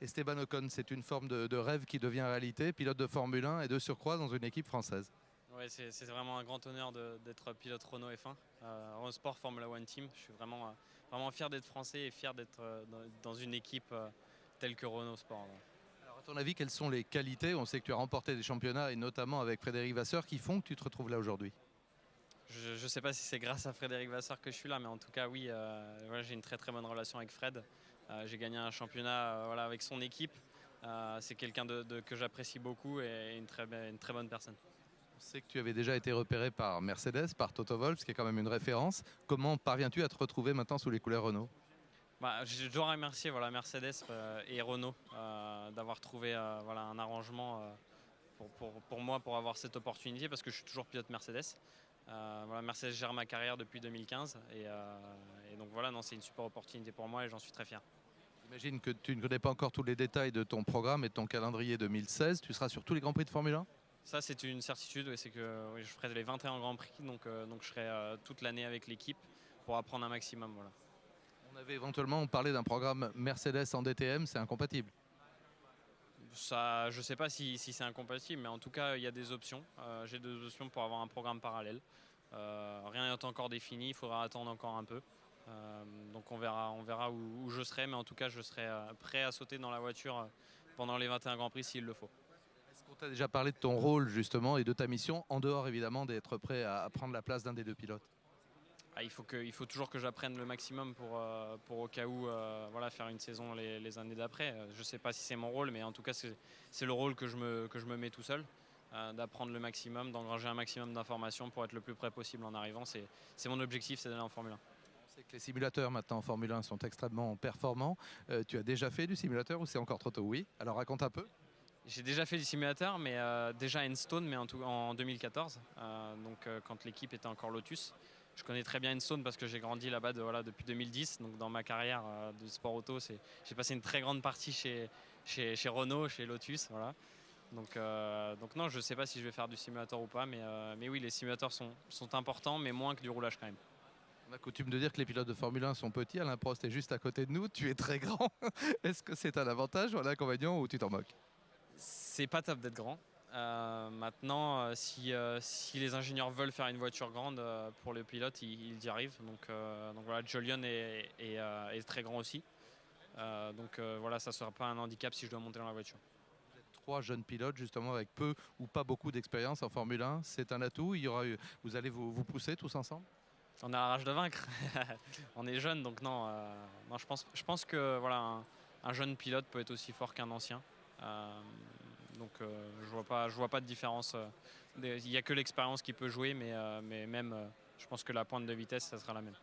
Esteban Ocon, c'est une forme de rêve qui devient réalité, pilote de Formule 1 et de surcroît dans une équipe française. Ouais, c'est vraiment un grand honneur d'être pilote Renault F1, Renault Sport Formula One Team. Je suis vraiment fier d'être français et fier d'être dans une équipe telle que Renault Sport. Alors à ton avis, quelles sont les qualités, on sait que tu as remporté des championnats et notamment avec Frédéric Vasseur, qui font que tu te retrouves là aujourd'hui? Je ne sais pas si c'est grâce à Frédéric Vasseur que je suis là, mais en tout cas oui, voilà, j'ai une très bonne relation avec Fred. J'ai gagné un championnat voilà, avec son équipe. C'est quelqu'un que j'apprécie beaucoup et une très bonne personne. On sait que tu avais déjà été repéré par Mercedes, par Toto Wolff, ce qui est quand même une référence. Comment parviens-tu à te retrouver maintenant sous les couleurs Renault? Je dois remercier voilà, Mercedes et Renault d'avoir trouvé voilà, un arrangement pour moi pour avoir cette opportunité parce que je suis toujours pilote Mercedes. Voilà, Mercedes gère ma carrière depuis 2015 et donc voilà, c'est une super opportunité pour moi et j'en suis très fier. J'imagine que tu ne connais pas encore tous les détails de ton programme et de ton calendrier 2016. Tu seras sur tous les Grands Prix de Formule 1? Ça, c'est une certitude, oui, c'est que oui, je ferai les 21 Grands Prix, donc je serai toute l'année avec l'équipe pour apprendre un maximum. Voilà. On avait éventuellement parlé d'un programme Mercedes en DTM, c'est incompatible. Ça, je ne sais pas si c'est incompatible, mais en tout cas, il y a des options. J'ai des options pour avoir un programme parallèle. Rien n'est encore défini, il faudra attendre encore un peu. Donc on verra où je serai, mais en tout cas, je serai prêt à sauter dans la voiture pendant les 21 Grands Prix s'il le faut. Est-ce qu'on t'a déjà parlé de ton rôle justement et de ta mission, en dehors évidemment d'être prêt à prendre la place d'un des deux pilotes? Il faut toujours que j'apprenne le maximum pour au cas où voilà, faire une saison les années d'après. Je ne sais pas si c'est mon rôle, mais en tout cas, c'est le rôle que je me mets tout seul, d'apprendre le maximum, d'engranger un maximum d'informations pour être le plus près possible en arrivant. C'est mon objectif, c'est d'aller en Formule 1. On sait que les simulateurs maintenant en Formule 1 sont extrêmement performants. Tu as déjà fait du simulateur ou c'est encore trop tôt? Oui. Alors raconte un peu. J'ai déjà fait du simulateur, mais déjà à Enstone, mais en 2014, quand l'équipe était encore Lotus. Je connais très bien Enstone parce que j'ai grandi là-bas voilà, depuis 2010. Donc dans ma carrière de sport auto, j'ai passé une très grande partie chez Renault, chez Lotus. Voilà. Donc non, je ne sais pas si je vais faire du simulateur ou pas, mais oui, les simulateurs sont importants, mais moins que du roulage quand même. On a coutume de dire que les pilotes de Formule 1 sont petits. Alain Prost est juste à côté de nous. Tu es très grand. Est-ce que c'est un avantage ou un inconvénient ou tu t'en moques? C'est pas top d'être grand. Maintenant, si les ingénieurs veulent faire une voiture grande pour les pilotes, ils y arrivent. Donc voilà, Jolion est très grand aussi. Voilà, ça ne sera pas un handicap si je dois monter dans la voiture. Vous êtes trois jeunes pilotes justement avec peu ou pas beaucoup d'expérience en Formule 1. C'est un atout. Vous allez vous pousser tous ensemble? On a la rage de vaincre. On est jeunes, donc non. Non, je pense que voilà, un jeune pilote peut être aussi fort qu'un ancien. Je vois pas de différence. Il n'y a que l'expérience qui peut jouer, mais même, je pense que la pointe de vitesse, ça sera la même.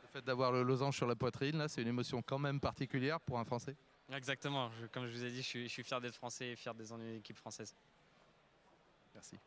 Le fait d'avoir le losange sur la poitrine, là, c'est une émotion quand même particulière pour un Français. Exactement. Comme je vous ai dit, je suis fier d'être français et fier des équipes françaises. Merci.